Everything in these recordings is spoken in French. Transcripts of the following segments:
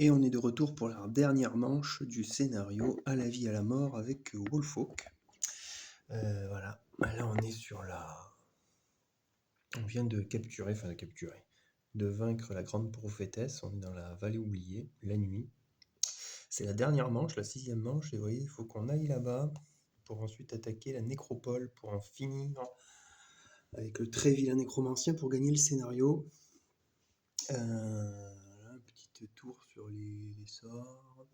Et on est de retour pour la dernière manche du scénario À la vie à la mort avec Wolfolk. Voilà, là on est sur la... On vient de de vaincre la grande prophétesse, on est dans la vallée oubliée, la nuit. C'est la dernière manche, la 6e manche, et vous voyez, il faut qu'on aille là-bas pour ensuite attaquer la nécropole, pour en finir avec le très vilain nécromancien pour gagner le scénario. Un petit tour sur les sorts,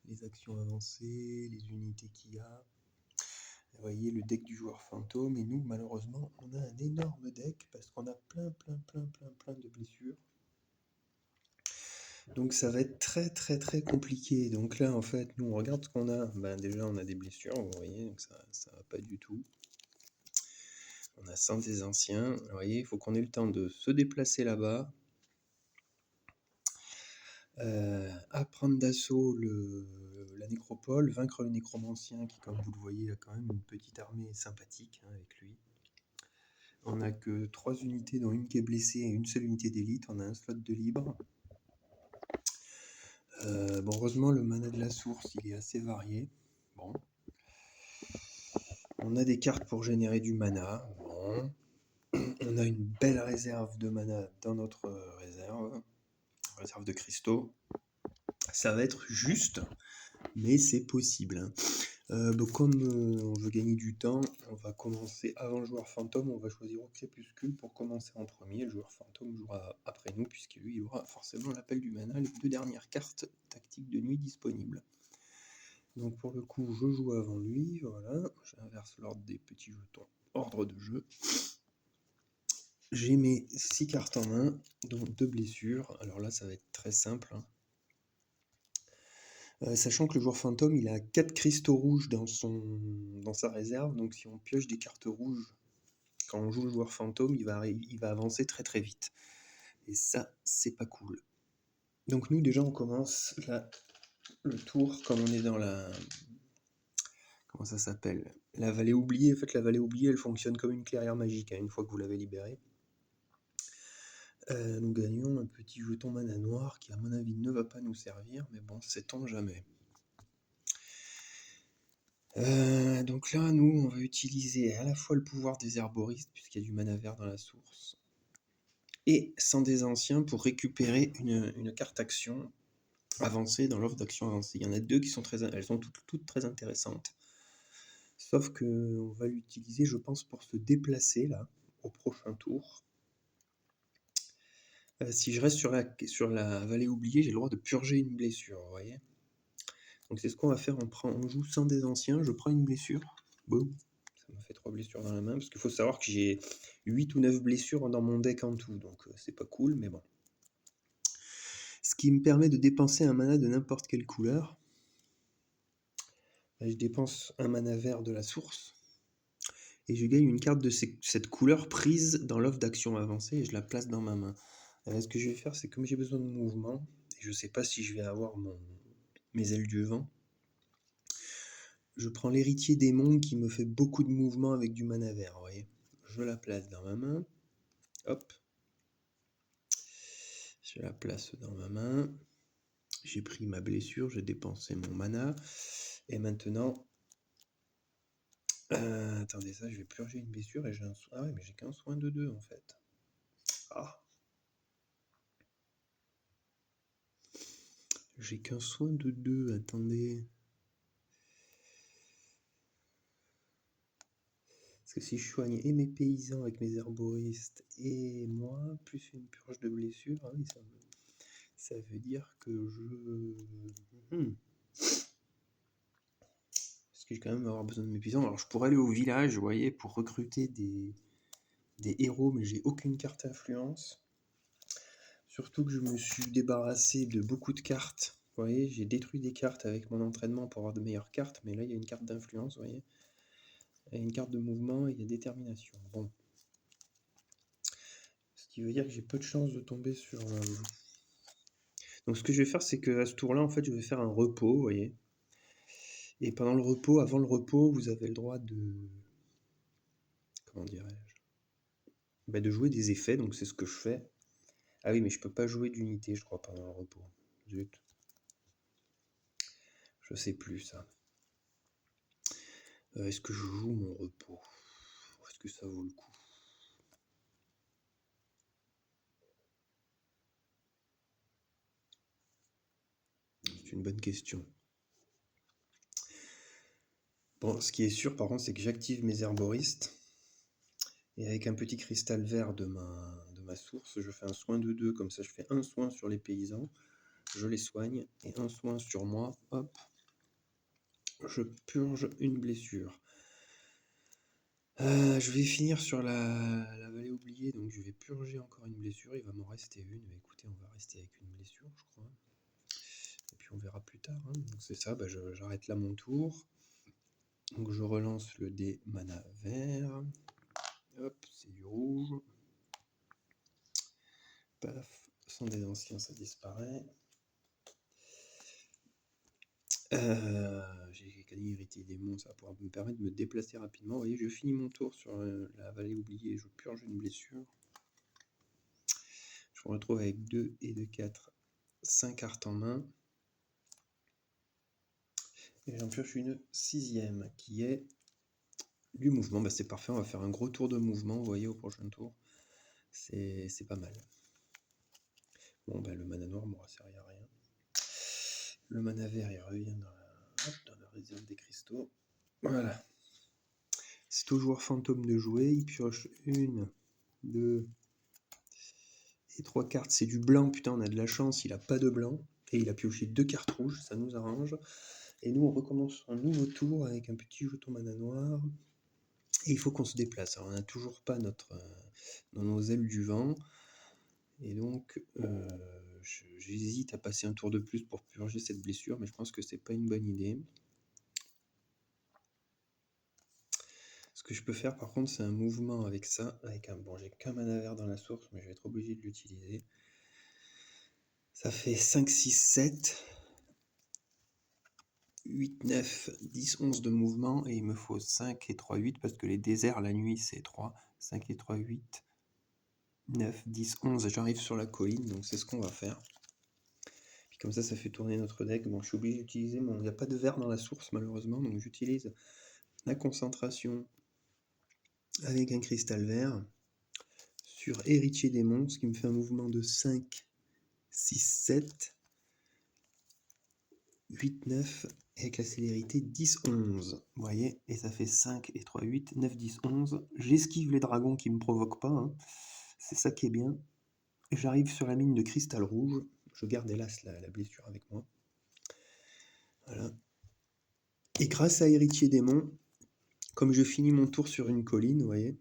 les actions avancées, les unités qu'il y a. Vous voyez le deck du joueur fantôme, et nous malheureusement on a un énorme deck parce qu'on a plein de blessures. Donc ça va être très compliqué. Donc là en fait nous on regarde ce qu'on a. Déjà on a des blessures, vous voyez, donc ça va pas du tout. On a 100 des anciens, vous voyez, il faut qu'on ait le temps de se déplacer là-bas. À prendre d'assaut la nécropole, vaincre le nécromancien qui, comme vous le voyez, a quand même une petite armée sympathique avec lui. On n'a que 3 unités, dont une qui est blessée et une seule unité d'élite. On a un slot de libre. Heureusement, le mana de la source, il est assez varié. Bon. On a des cartes pour générer du mana. Bon. On a une belle réserve de mana dans notre réserve de cristaux. Ça va être juste, mais c'est possible. Comme on veut gagner du temps, on va commencer avant le joueur fantôme, on va choisir au crépuscule pour commencer en premier. Le joueur fantôme jouera après nous, puisque lui il aura forcément l'appel du mana, les 2 dernières cartes tactiques de nuit disponibles. Donc pour le coup, je joue avant lui, voilà. J'inverse l'ordre des petits jetons, ordre de jeu. J'ai mes 6 cartes en main, dont 2 blessures. Alors là, ça va être très simple. Sachant que le joueur fantôme, il a 4 cristaux rouges dans sa réserve, donc si on pioche des cartes rouges quand on joue le joueur fantôme, il va avancer très vite. Et ça, c'est pas cool. Donc nous, déjà, on commence le tour, comme on est dans la... Comment ça s'appelle? La vallée oubliée. En fait, la vallée oubliée, elle fonctionne comme une clairière magique, une fois que vous l'avez libérée. Nous gagnons un petit jeton mana noir qui, à mon avis, ne va pas nous servir, mais bon, sait-on jamais. Donc là, nous, on va utiliser à la fois le pouvoir des herboristes, puisqu'il y a du mana vert dans la source, et sans des anciens pour récupérer une carte action avancée dans l'offre d'action avancée. Il y en a 2 qui sont elles sont toutes très intéressantes. Sauf qu'on va l'utiliser, je pense, pour se déplacer là, au prochain tour. Si je reste sur la vallée oubliée, j'ai le droit de purger une blessure, vous voyez. Donc c'est ce qu'on va faire, on joue sans des anciens, je prends une blessure, boum, ça me fait 3 blessures dans la main, parce qu'il faut savoir que j'ai 8 ou 9 blessures dans mon deck en tout, donc c'est pas cool, mais bon. Ce qui me permet de dépenser un mana de n'importe quelle couleur. Là, je dépense un mana vert de la source, et je gagne une carte de cette couleur prise dans l'offre d'action avancée, et je la place dans ma main. Alors, ce que je vais faire, c'est comme j'ai besoin de mouvement, et je sais pas si je vais avoir mes ailes du vent, je prends l'héritier démon qui me fait beaucoup de mouvements avec du mana vert, vous voyez. Je la place dans ma main, hop, je la place dans ma main, j'ai pris ma blessure, j'ai dépensé mon mana, et maintenant, attendez ça, je vais purger une blessure, et j'ai un soin, ah ouais, mais j'ai qu'un soin de 2 en fait. Ah, j'ai qu'un soin de 2, attendez. Parce que si je soigne et mes paysans avec mes herboristes et moi, plus une purge de blessure, ah oui, ça veut dire que parce que je vais quand même avoir besoin de mes paysans. Alors je pourrais aller au village, vous voyez, pour recruter des héros, mais j'ai aucune carte influence. Surtout que je me suis débarrassé de beaucoup de cartes. Vous voyez, j'ai détruit des cartes avec mon entraînement pour avoir de meilleures cartes, mais là il y a une carte d'influence, vous voyez. Il y a une carte de mouvement et il y a détermination. Bon. Ce qui veut dire que j'ai peu de chances de tomber sur... Donc ce que je vais faire, c'est qu'à ce tour-là, en fait, je vais faire un repos, vous voyez. Et pendant le repos, avant le repos, vous avez le droit de... Comment dirais-je? De jouer des effets, donc c'est ce que je fais. Ah oui, mais je peux pas jouer d'unité, je crois, pendant le repos. Zut. Je sais plus ça. Est-ce que je joue mon repos? Est-ce que ça vaut le coup? C'est une bonne question. Bon, ce qui est sûr par contre, c'est que j'active mes herboristes. Et avec un petit cristal vert de ma source, je fais un soin de 2. Comme ça, je fais un soin sur les paysans, je les soigne, et un soin sur moi, hop, je purge une blessure. Je vais finir sur la vallée oubliée, donc je vais purger encore une blessure. Il va m'en rester une, mais écoutez, on va rester avec une blessure, je crois. Et puis on verra plus tard. Hein. Donc c'est ça, j'arrête là mon tour. Donc je relance le dé mana vert. Hop, c'est du rouge. Paf, sans dés anciens, ça disparaît. J'ai gagné hérité des monts, ça va pouvoir me permettre de me déplacer rapidement. Vous voyez, je finis mon tour sur la vallée oubliée, je purge une blessure. Je me retrouve avec 2 et 2, 4, 5 cartes en main. Et j'en pioche une 6e qui est du mouvement. Bah, c'est parfait, on va faire un gros tour de mouvement, vous voyez, au prochain tour. C'est pas mal. Bon, bah, le mana noir m'aura servi à rien. Le mana vert, il revient dans la réserve des cristaux. Voilà. C'est au joueur fantôme de jouer. Il pioche 1, 2 et 3 cartes. C'est du blanc. Putain, on a de la chance. Il a pas de blanc. Et il a pioché 2 cartes rouges. Ça nous arrange. Et nous, on recommence un nouveau tour avec un petit jeton mana noir. Et il faut qu'on se déplace. Alors, on n'a toujours pas dans nos ailes du vent. Et donc, j'hésite à passer un tour de plus pour purger cette blessure. Mais je pense que c'est pas une bonne idée. Ce que je peux faire par contre, c'est un mouvement avec ça. Bon, j'ai qu'un mana vert dans la source, mais je vais être obligé de l'utiliser. Ça fait 5, 6, 7, 8, 9, 10, 11 de mouvement. Et il me faut 5 et 3, 8 parce que les déserts la nuit c'est 3. 5 et 3, 8, 9, 10, 11. J'arrive sur la colline, donc c'est ce qu'on va faire. Puis comme ça fait tourner notre deck. Bon, je suis obligé d'utiliser il n'y a pas de vert dans la source malheureusement, donc j'utilise la concentration avec un cristal vert sur Héritier Démon, ce qui me fait un mouvement de 5, 6, 7, 8, 9, avec la célérité 10, 11. Vous voyez, et ça fait 5 et 3, 8, 9, 10, 11. J'esquive les dragons qui ne me provoquent pas, hein. C'est ça qui est bien. J'arrive sur la mine de cristal rouge. Je garde hélas la blessure avec moi. Voilà. Et grâce à Héritier Démon, comme je finis mon tour sur une colline, vous voyez,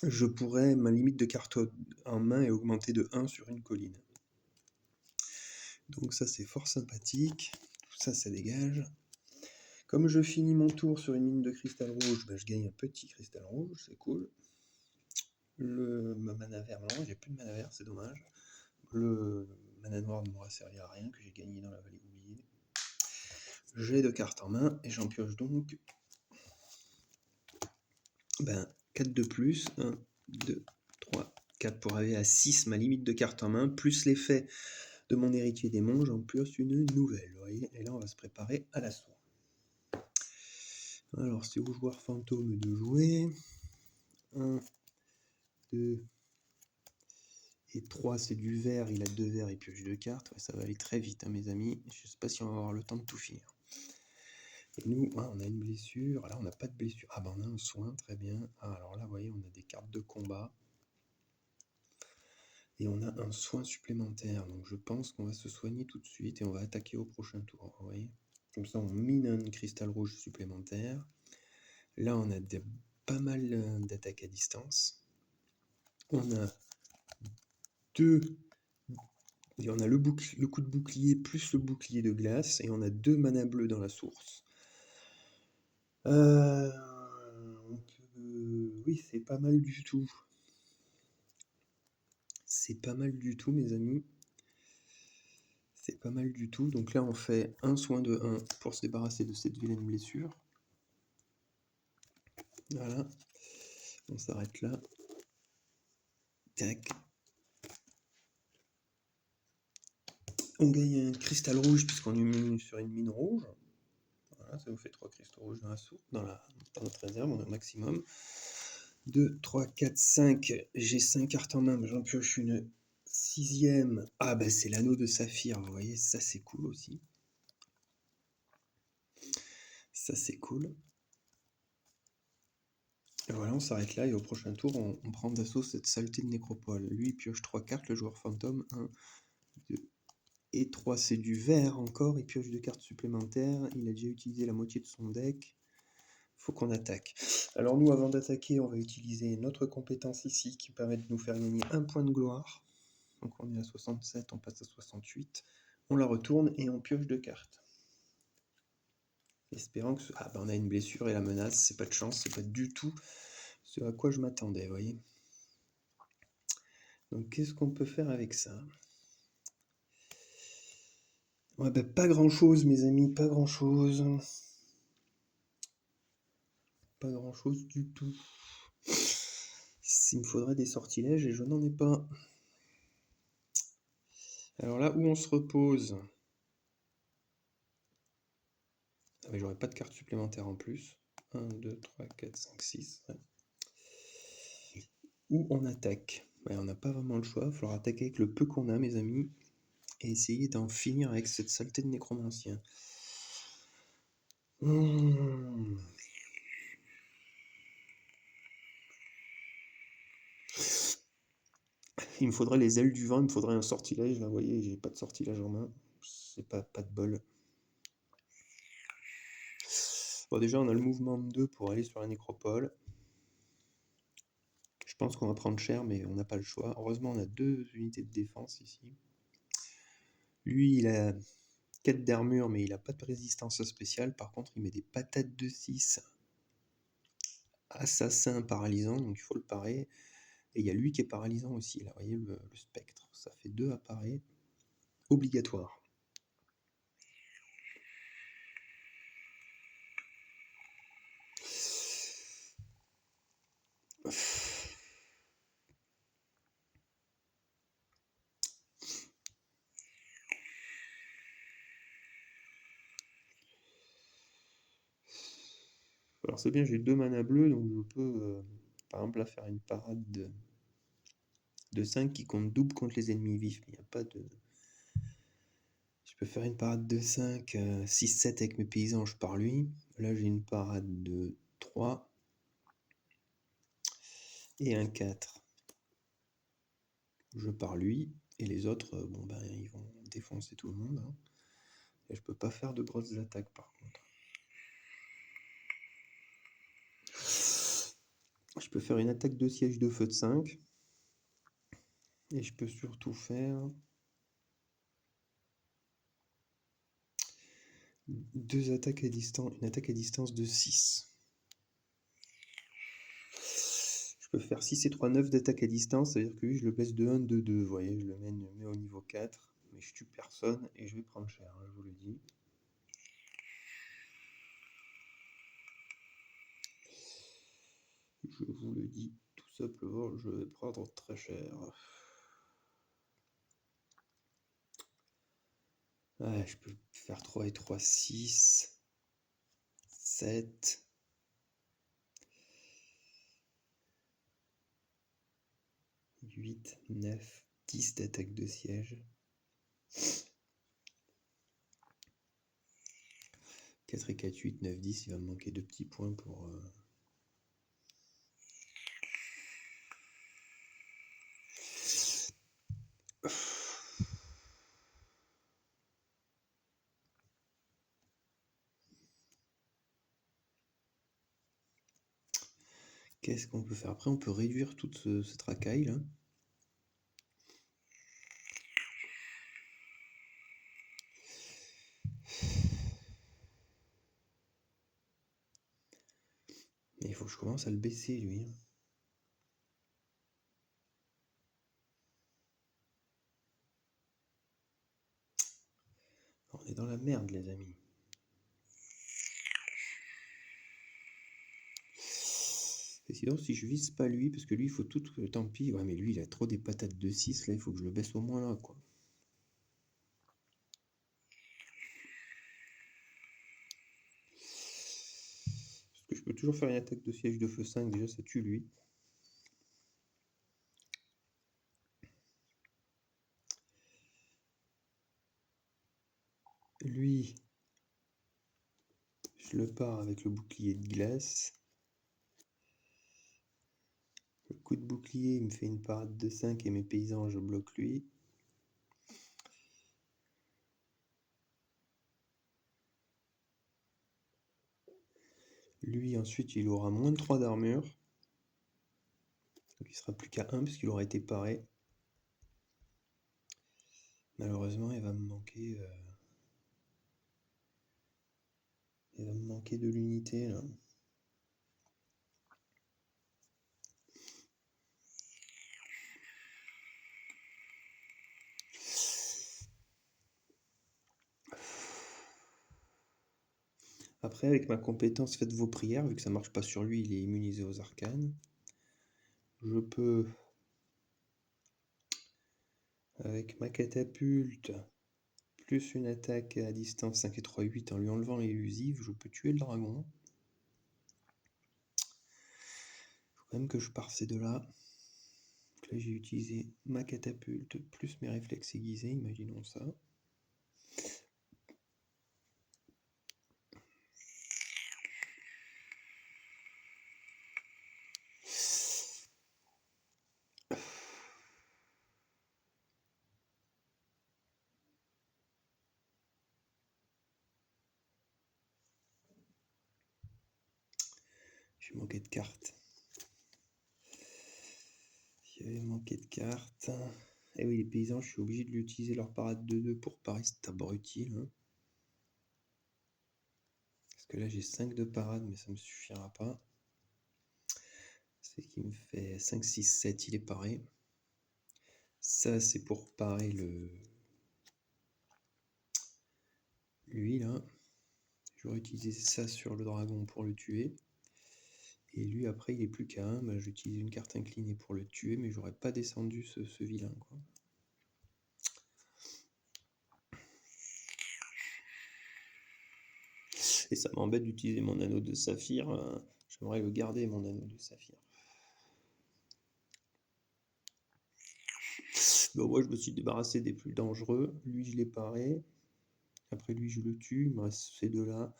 je pourrais, ma limite de cartes en main est augmentée de 1 sur une colline. Donc ça c'est fort sympathique, tout ça ça dégage. Comme je finis mon tour sur une mine de cristal rouge, je gagne un petit cristal rouge, c'est cool. Ma mana vert, non, j'ai plus de mana vert, c'est dommage. Le mana noir ne m'aura servi à rien, que j'ai gagné dans la vallée oubliée. J'ai 2 cartes en main, et j'en pioche donc 4 de plus, 1, 2, 3, 4 pour arriver à 6, ma limite de cartes en main, plus l'effet de mon héritier démon, j'en pioche une nouvelle, vous voyez, et là on va se préparer à l'assaut. Alors c'est au joueur fantôme de jouer. 1, 2 et 3 c'est du vert, il a 2 verts et pioche 2 cartes, ouais, ça va aller très vite hein, mes amis, je sais pas si on va avoir le temps de tout finir. Et nous, on a une blessure, là on n'a pas de blessure, on a un soin, très bien. Alors là vous voyez on a des cartes de combat. Et on a un soin supplémentaire, donc je pense qu'on va se soigner tout de suite et on va attaquer au prochain tour, vous voyez. Comme ça on mine un cristal rouge supplémentaire. Là on a pas mal d'attaques à distance. On a le coup de bouclier plus le bouclier de glace et on a 2 mana bleus dans la source. Oui, c'est pas mal du tout. C'est pas mal du tout, mes amis. C'est pas mal du tout. Donc là, on fait un soin de 1 pour se débarrasser de cette vilaine blessure. Voilà. On s'arrête là. Tac. On gagne un cristal rouge puisqu'on est mis sur une mine rouge. Voilà, ça vous fait 3 cristaux rouges dans notre réserve, on a au maximum. 2, 3, 4, 5. J'ai 5 cartes en main, mais j'en pioche une 6e. Ah bah c'est l'anneau de saphir, vous voyez, ça c'est cool aussi. Ça c'est cool. Et voilà, on s'arrête là et au prochain tour, on prend d'assaut cette saleté de nécropole. Lui, il pioche 3 cartes, le joueur fantôme. 1, 2 et 3, c'est du vert encore. Il pioche 2 cartes supplémentaires. Il a déjà utilisé la moitié de son deck. Faut qu'on attaque. Alors nous, avant d'attaquer, on va utiliser notre compétence ici qui permet de nous faire gagner 1 point de gloire. Donc on est à 67, on passe à 68. On la retourne et on pioche 2 cartes. Espérant que... Ah ben on a une blessure et la menace, c'est pas de chance, c'est pas du tout ce à quoi je m'attendais, vous voyez. Donc qu'est-ce qu'on peut faire avec ça? Ouais, bah, pas grand-chose, mes amis, pas grand-chose. Pas grand-chose du tout. Il me faudrait des sortilèges et je n'en ai pas. Alors là, où on se repose? Ah, mais j'aurais pas de carte supplémentaire en plus. 1, 2, 3, 4, 5, 6. Ouais. Où on attaque? Ouais, on n'a pas vraiment le choix. Il va falloir attaquer avec le peu qu'on a, mes amis. Et essayer d'en finir avec cette saleté de nécromancien. Il me faudrait les ailes du vent, il me faudrait un sortilège. Là, vous voyez, j'ai pas de sortilège en main. C'est pas de bol. Bon, déjà, on a le mouvement de 2 pour aller sur la nécropole. Je pense qu'on va prendre cher, mais on n'a pas le choix. Heureusement, on a 2 unités de défense ici. Lui, il a 4 d'armure, mais il n'a pas de résistance spéciale. Par contre, il met des patates de 6. Assassin paralysant, donc il faut le parer. Et il y a lui qui est paralysant aussi, là, vous voyez, le spectre. Ça fait 2 à parer. Obligatoire. Alors c'est bien, j'ai 2 mana bleus, donc je peux, par exemple, là, faire une parade de 5 qui compte double contre les ennemis vifs. Il n'y a pas de... Je peux faire une parade de 5, 6, 7 avec mes paysans, je pars lui. Là, j'ai une parade de 3 et un 4. Je pars lui. Et les autres, bon ben, ils vont défoncer tout le monde. Hein. Et je peux pas faire de grosses attaques par contre. Je peux faire une attaque de siège de feu de 5. Et je peux surtout faire 2 attaques à distance, une attaque à distance de 6. Je peux faire 6 et 3, 9 d'attaque à distance, c'est-à-dire que lui, je le baisse de 1, de 2. Vous voyez, je le mets au niveau 4. Mais je tue personne et je vais prendre cher, hein, je vous le dis. Je vous le dis tout simplement, je vais prendre très cher. Ouais, je peux faire 3 et 3, 6, 7. 8, 9, 10 d'attaque de siège. 4 et 4, 8, 9, 10. Il va me manquer 2 petits points pour... Qu'est-ce qu'on peut faire? Après, on peut réduire toute cette racaille là. Mais il faut que je commence à le baisser lui. On est dans la merde les amis. Et sinon si je vise pas lui, parce que lui il faut tout... Tant pis, ouais mais lui il a trop des patates de 6 là, il faut que je le baisse au moins là quoi. toujours faire une attaque de siège de feu 5, déjà ça tue lui. Lui, je le pars avec le bouclier de glace. Le coup de bouclier, il me fait une parade de 5 et mes paysans, je bloque lui. Lui, ensuite, il aura moins de 3 d'armure. Donc il sera plus qu'à 1 puisqu'il aura été paré. Malheureusement, il va me manquer... il va me manquer de l'unité, là. Après, avec ma compétence faites vos prières, vu que ça marche pas sur lui, il est immunisé aux arcanes. Je peux, avec ma catapulte, plus une attaque à distance 5 et 3, 8 en lui enlevant l'élusive, je peux tuer le dragon. Faut quand même que je pars ces deux-là. Donc là, j'ai utilisé ma catapulte plus mes réflexes aiguisés, imaginons ça. J'ai manqué de cartes. J'avais manqué de cartes. Et oui, les paysans, je suis obligé de l'utiliser leur parade 2-2 pour parer cet abruti là. Parce que là, j'ai 5 de parade, mais ça me suffira pas. C'est qui me fait 5, 6, 7, il est paré. Ça, c'est pour parer lui là. J'aurais utilisé ça sur le dragon pour le tuer. Et lui, après, il est plus qu'à 1. Bah, j'utilise une carte inclinée pour le tuer, mais j'aurais pas descendu ce vilain, quoi. Et ça m'embête d'utiliser mon anneau de saphir. J'aimerais le garder, mon anneau de saphir. Bon, moi, je me suis débarrassé des plus dangereux. Lui, je l'ai paré. Après, lui, je le tue. Il me reste ces deux-là.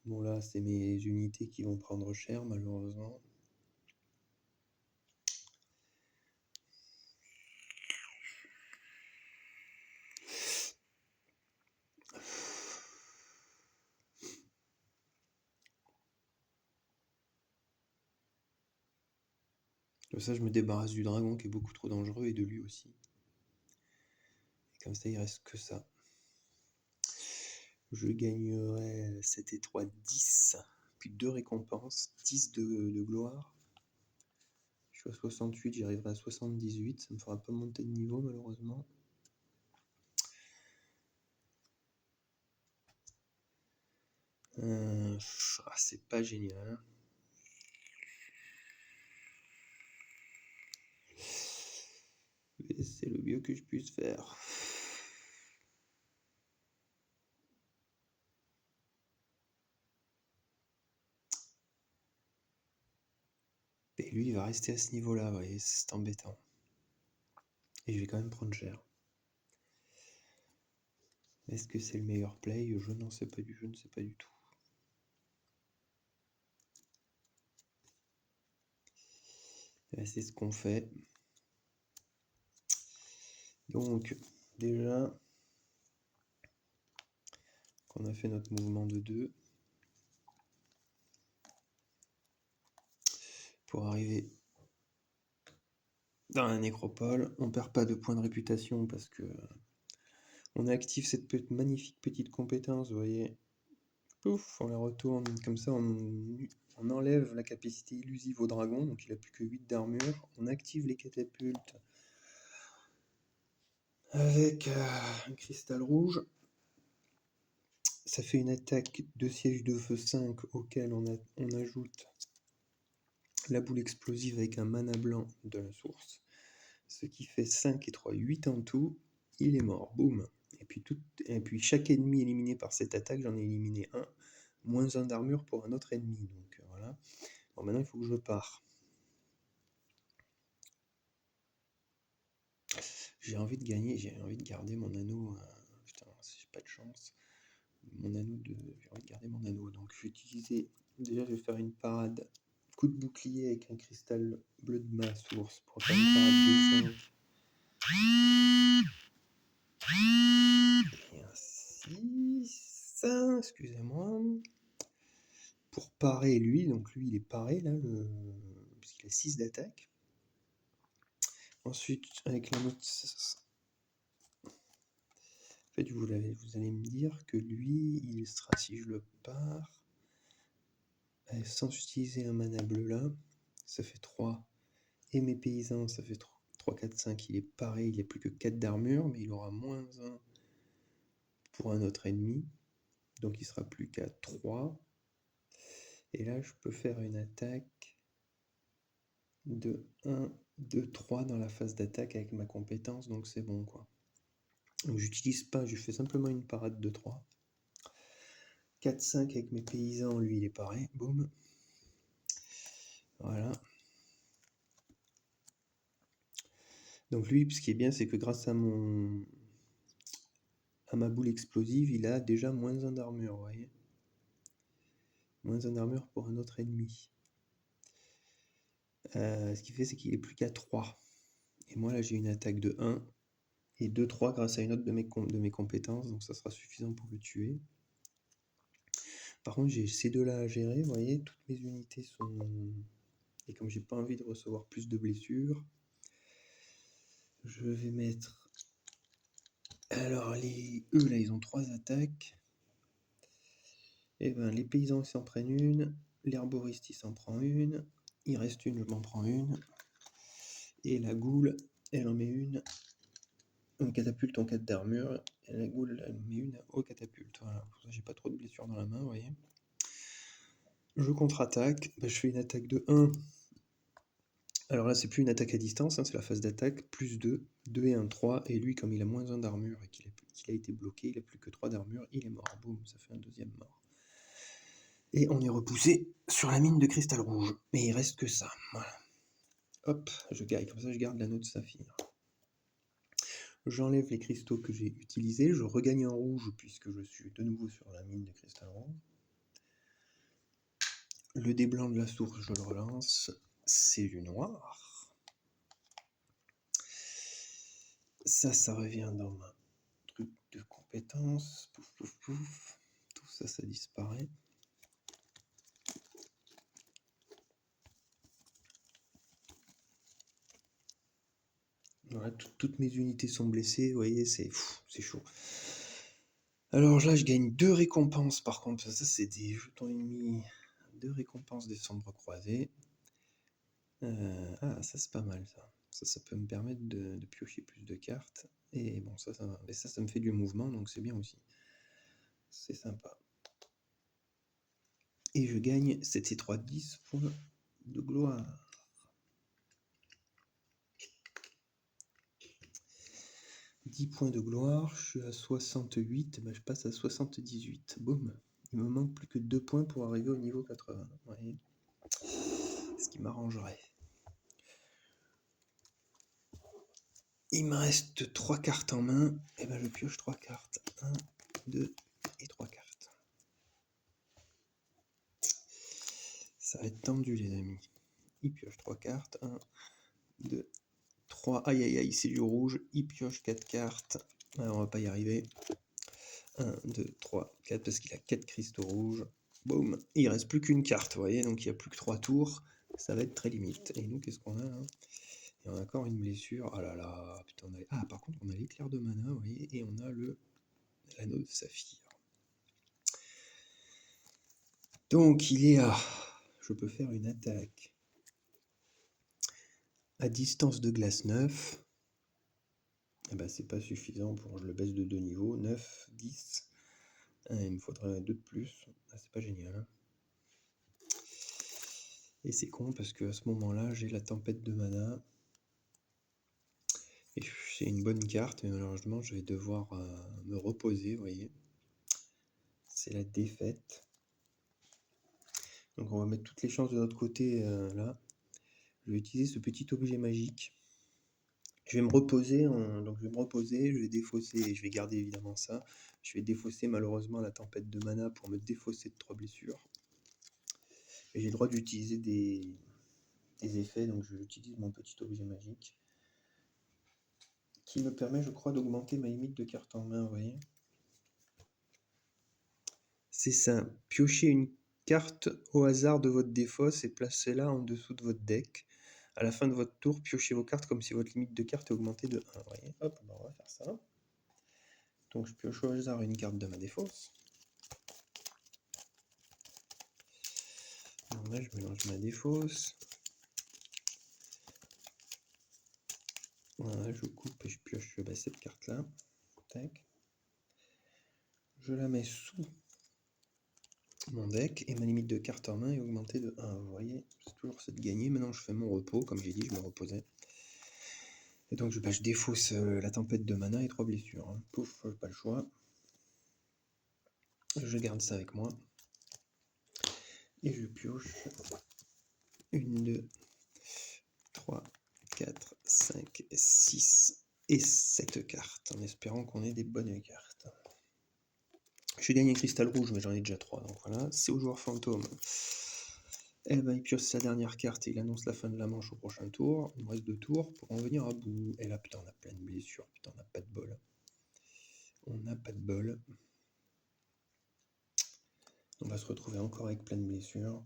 Bon, là, c'est mes unités qui vont prendre cher, malheureusement. Comme ça, je me débarrasse du dragon qui est beaucoup trop dangereux et de lui aussi. Et comme ça, il reste que ça. Je gagnerai 7 et 3, 10. Puis 2 récompenses, 10 de gloire. Je suis à 68, j'arriverai à 78. Ça me fera pas monter de niveau, malheureusement. C'est pas génial. Mais c'est le mieux que je puisse faire. Et lui, il va rester à ce niveau-là, vous voyez, c'est embêtant. Et je vais quand même prendre cher. Est-ce que c'est le meilleur play? Je ne sais pas du tout. C'est ce qu'on fait. Donc, déjà, qu'on a fait notre mouvement de 2. Pour arriver dans la nécropole, on perd pas de points de réputation parce que on active cette magnifique petite compétence, vous voyez. Pouf, on la retourne comme ça, on enlève la capacité illusive au dragon, donc il a plus que 8 d'armure. On active les catapultes avec un cristal rouge. Ça fait une attaque de siège de feu 5 auquel on ajoute la boule explosive avec un mana blanc de la source. Ce qui fait 5 et 3, 8 en tout. Il est mort, boum. Et puis chaque ennemi éliminé par cette attaque, j'en ai éliminé un. Moins 1 d'armure pour un autre ennemi. Donc voilà. Bon, maintenant il faut que je pars. J'ai envie de gagner, j'ai envie de garder mon anneau. Putain, j'ai pas de chance. Mon anneau de. J'ai envie de garder mon anneau. Donc je vais utiliser. Déjà, je vais faire une parade. Coup de bouclier avec un cristal bleu de ma source pour faire une parade D5. Et un 6. Excusez-moi. Pour parer lui, donc lui il est paré là, parce qu'il a 6 d'attaque. Ensuite, avec la note. En fait, vous allez me dire que lui, il sera, si je le pars, sans utiliser un mana bleu là, ça fait 3. Et mes paysans, ça fait 3, 4, 5. Il est paré, il n'a plus que 4 d'armure, mais il aura moins 1 pour un autre ennemi. Donc il sera plus qu'à 3. Et là, je peux faire une attaque de 1, 2, 3 dans la phase d'attaque avec ma compétence, donc c'est bon quoi. Donc j'utilise pas, je fais simplement une parade de 3. 4, 5 avec mes paysans, lui il est paré, boum. Voilà. Donc lui, ce qui est bien, c'est que grâce à ma boule explosive, il a déjà moins 1 d'armure, vous voyez. Moins 1 d'armure pour un autre ennemi. Ce qui fait, c'est qu'il est plus qu'à 3. Et moi, là, j'ai une attaque de 1 et 2, 3 grâce à une autre de mes compétences, donc ça sera suffisant pour le tuer. Par contre, j'ai ces deux-là à gérer, vous voyez, toutes mes unités sont... Et comme j'ai pas envie de recevoir plus de blessures, je vais mettre... Alors, eux, là, ils ont 3 attaques. Et ben, les paysans, ils s'en prennent une. L'herboriste, il s'en prend une. Il reste une, je m'en prends une. Et la goule, elle en met une. Une catapulte en 4 d'armure. Et la goule, elle en met une au catapulte. Voilà, pour ça, j'ai pas trop de blessures dans la main, vous voyez. Je contre-attaque. Ben, je fais une attaque de 1. Alors là, c'est plus une attaque à distance, hein, c'est la phase d'attaque. Plus 2. 2 et 1, 3. Et lui, comme il a moins 1 d'armure et qu'il a été bloqué, il a plus que 3 d'armure, il est mort. Boum, ça fait un deuxième mort. Et on est repoussé sur la mine de cristal rouge. Mais il reste que ça. Voilà. Hop, je gagne. Comme ça, je garde l'anneau de saphir. J'enlève les cristaux que j'ai utilisés. Je regagne en rouge puisque je suis de nouveau sur la mine de cristal rouge. Le dé blanc de la source, je le relance. C'est du noir. Ça revient dans ma truc de compétences. Pouf, pouf, pouf. Tout ça, ça disparaît. Voilà, toutes mes unités sont blessées, vous voyez, c'est chaud. Alors là, je gagne 2 récompenses, par contre, ça c'est des jetons ennemis, 2 récompenses des sombres croisés. Ah, ça c'est pas mal ça. Ça peut me permettre de piocher plus de cartes. Et bon, ça me fait du mouvement, donc c'est bien aussi. C'est sympa. Et je gagne 7 et 3, 10 points de gloire. 10 points de gloire, je suis à 68, ben je passe à 78. Boum. Il me manque plus que 2 points pour arriver au niveau 80. Vous voyez, ce qui m'arrangerait. Il me reste 3 cartes en main. Et ben je pioche 3 cartes. 1, 2 et 3 cartes. Ça va être tendu les amis. Il pioche 3 cartes. 1, 2, 3. Aïe aïe aïe, c'est du rouge. Il pioche 4 cartes. Alors, on va pas y arriver. 1, 2, 3, 4 parce qu'il a 4 cristaux rouges. Boum. Il reste plus qu'une carte, vous voyez, donc il n'y a plus que 3 tours. Ça va être très limite. Et nous, qu'est-ce qu'on a là? Et on a encore une blessure. Ah là là, putain, Ah, par contre, on a l'éclair de mana, vous voyez, et on a l'anneau de saphir. Donc, il est à... Je peux faire une attaque à distance de glace 9. Eh ben, c'est pas suffisant pour... Je le baisse de 2 niveaux. 9, 10. Ah, il me faudrait 2 de plus. Ah, c'est pas génial. Hein. Et c'est con parce qu'à ce moment-là, j'ai la tempête de mana. Et c'est une bonne carte, mais malheureusement, je vais devoir me reposer, vous voyez. C'est la défaite. Donc on va mettre toutes les chances de notre côté là. Je vais utiliser ce petit objet magique. Je vais me reposer, donc je vais me reposer, je vais défausser, et je vais garder évidemment ça. Je vais défausser malheureusement la tempête de mana pour me défausser de 3 blessures. Et j'ai le droit d'utiliser des effets, donc j'utilise mon petit objet magique. Qui me permet, je crois, d'augmenter ma limite de cartes en main, vous voyez. C'est ça, piochez une carte au hasard de votre défausse et placez-la en dessous de votre deck. À la fin de votre tour, piochez vos cartes comme si votre limite de cartes est augmentée de 1. Vous voyez, hop, ben on va faire ça. Donc je pioche au hasard une carte de ma défausse. Donc là, je mélange ma défausse. Voilà, je coupe et je pioche cette carte-là. Tac. Je la mets sous mon deck et ma limite de cartes en main est augmentée de 1. Vous voyez, c'est toujours ça de gagner. Maintenant, je fais mon repos. Comme j'ai dit, je me reposais. Et donc, je défausse la tempête de mana et 3 blessures. Hein. Pouf, pas le choix. Je garde ça avec moi. Et je pioche 1, 2, 3, 4, 5, 6 et 7 cartes. En espérant qu'on ait des bonnes cartes. J'ai gagné un cristal rouge, mais j'en ai déjà 3. Donc voilà, c'est au joueur fantôme. Eh ben, il pioche sa dernière carte et il annonce la fin de la manche au prochain tour. Il me reste 2 tours pour en venir à bout. Et là, putain, on a plein de blessures. Putain, on n'a pas de bol. On n'a pas de bol. On va se retrouver encore avec plein de blessures.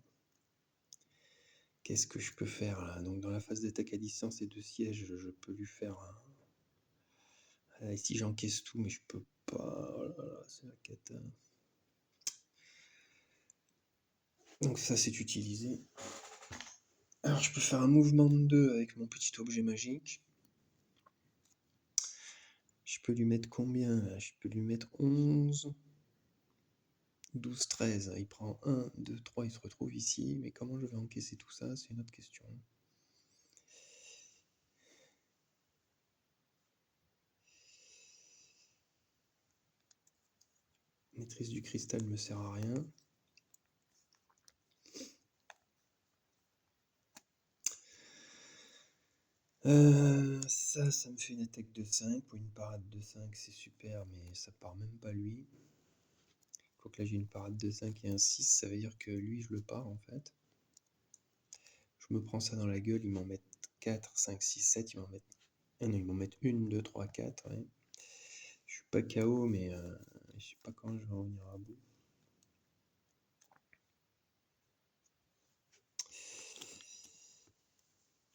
Qu'est-ce que je peux faire là? Donc dans la phase d'attaque à distance et de siège, je peux lui faire un... Ici j'encaisse tout, mais je peux pas. Oh là là, c'est la cata. Donc ça c'est utilisé. Alors je peux faire un mouvement de 2 avec mon petit objet magique. Je peux lui mettre combien là? Je peux lui mettre 11, 12, 13. Il prend 1, 2, 3, il se retrouve ici. Mais comment je vais encaisser tout ça? C'est une autre question. Maîtrise du cristal ne me sert à rien. Ça me fait une attaque de 5. Pour une parade de 5, c'est super, mais ça part même pas lui. Faut que là j'ai une parade de 5 et un 6, ça veut dire que lui je le pars en fait. Je me prends ça dans la gueule, ils m'en mettent 4, 5, 6, 7, ils m'en mettent... Ah non, ils m'en mettent 1, 2, 3, 4, ouais. Je suis pas KO, mais je sais pas quand je vais en venir à bout.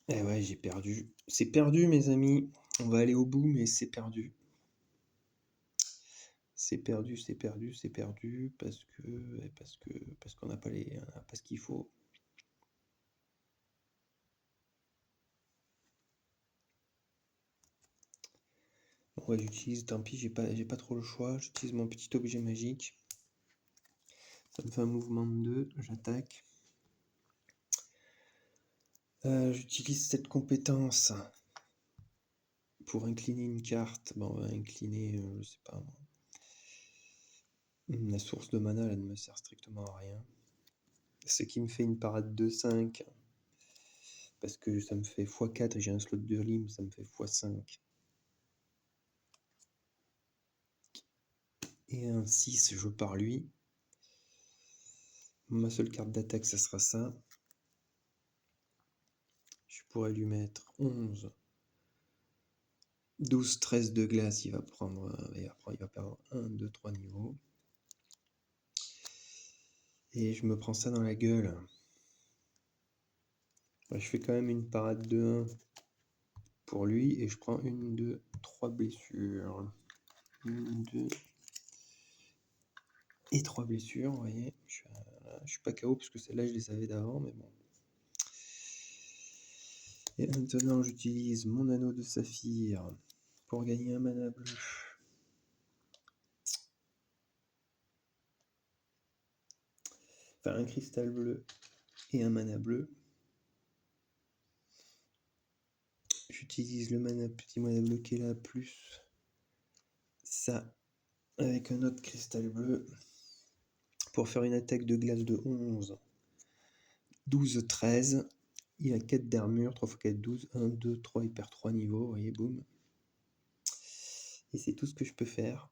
Eh ouais, j'ai perdu. C'est perdu, mes amis. On va aller au bout, mais c'est perdu. C'est perdu, c'est perdu, c'est perdu, parce qu'on n'a pas pas ce qu'il faut. Ouais, j'utilise, tant pis, j'ai pas trop le choix. J'utilise mon petit objet magique. Ça me fait un mouvement de 2, j'attaque. J'utilise cette compétence pour incliner une carte. Bon, on va incliner, je sais pas moi. La source de mana, elle ne me sert strictement à rien. Ce qui me fait une parade de 5. Parce que ça me fait x4 et j'ai un slot de lim, ça me fait x5. Et un 6, je pars lui. Ma seule carte d'attaque, ça sera ça. Je pourrais lui mettre 11. 12, 13 de glace, il va perdre 1, 2, 3 niveaux. Et je me prends ça dans la gueule. Je fais quand même une parade de 1 pour lui et je prends 1, 2, 3 blessures. 1, 2 et 3 blessures, vous voyez. Je suis pas KO parce que celles-là je les avais d'avant, mais bon. Et maintenant j'utilise mon anneau de saphir pour gagner un mana bleu. Enfin un cristal bleu et un mana bleu. J'utilise le petit mana bleu qui est là, plus ça, avec un autre cristal bleu, pour faire une attaque de glace de 11. 12, 13. Il a 4 d'armure, 3 x 4, 12. 1, 2, 3, il perd 3 niveaux, vous voyez, boum. Et c'est tout ce que je peux faire.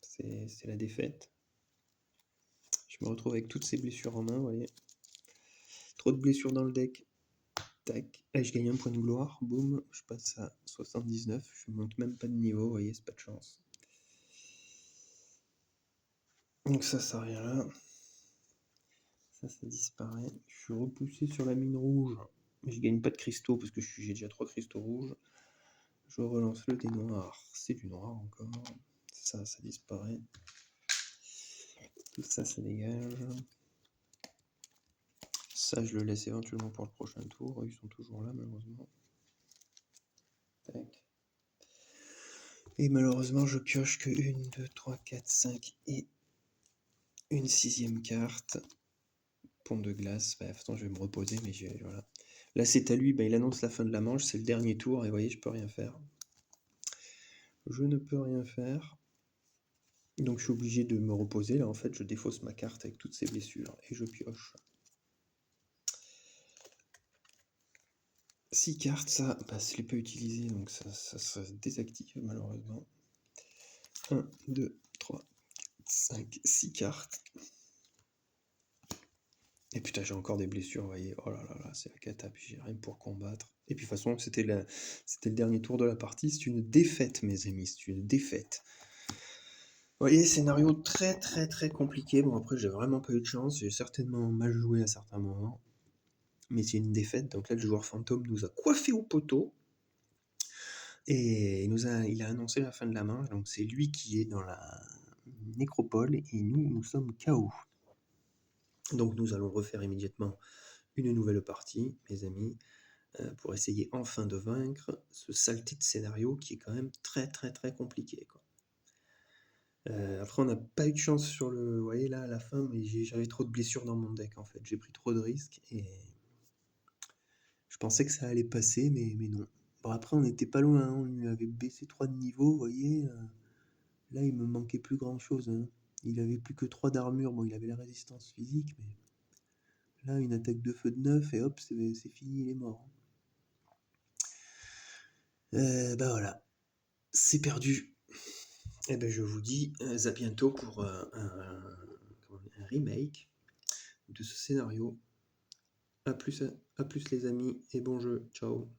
C'est la défaite. Je me retrouve avec toutes ces blessures en main, vous voyez. Trop de blessures dans le deck. Tac. Là, je gagne un point de gloire. Boum. Je passe à 79. Je monte même pas de niveau, vous voyez, c'est pas de chance. Donc ça sert à rien là. Ça disparaît. Je suis repoussé sur la mine rouge. Mais je gagne pas de cristaux parce que j'ai déjà 3 cristaux rouges. Je relance le dé noir. C'est du noir encore. Ça disparaît. Tout ça dégage. Ça, je le laisse éventuellement pour le prochain tour. Ils sont toujours là, malheureusement. Tac. Et malheureusement, je pioche que 1, 2, 3, 4, 5 et une 6e carte. Pont de glace. Bah, attends, je vais me reposer, mais voilà. Là, c'est à lui. Bah, il annonce la fin de la manche. C'est le dernier tour. Et vous voyez, je peux rien faire. Je ne peux rien faire. Donc, je suis obligé de me reposer. Là, en fait, je défausse ma carte avec toutes ces blessures. Et je pioche. 6 cartes, ça, bah, je ne l'ai pas utilisé, donc ça se désactive malheureusement. 1, 2, 3, 5, 6 cartes. Et putain, j'ai encore des blessures, vous voyez. Oh là là là, c'est la cata, puis j'ai rien pour combattre. Et puis de toute façon, c'était le dernier tour de la partie. C'est une défaite, mes amis, c'est une défaite. Vous voyez, scénario très très très compliqué. Bon, après, j'ai vraiment pas eu de chance. J'ai certainement mal joué à certains moments. Mais c'est une défaite. Donc là, le joueur fantôme nous a coiffé au poteau. Et il a annoncé la fin de la manche, donc c'est lui qui est dans la nécropole et nous sommes KO. Donc nous allons refaire immédiatement une nouvelle partie, mes amis, pour essayer enfin de vaincre ce saleté de scénario qui est quand même très très très compliqué, quoi. Après on n'a pas eu de chance sur le... Vous voyez là à la fin, mais j'avais trop de blessures dans mon deck en fait, j'ai pris trop de risques et je pensais que ça allait passer, mais non. Bon après on n'était pas loin, hein, on lui avait baissé 3 de niveau, vous voyez. Là, il me manquait plus grand chose, hein. Il avait plus que 3 d'armure. Bon, il avait la résistance physique, mais là, une attaque de feu de 9 et hop, c'est fini, il est mort. Bah voilà, c'est perdu. Et ben je vous dis à bientôt pour un remake de ce scénario. A plus les amis et bon jeu. Ciao.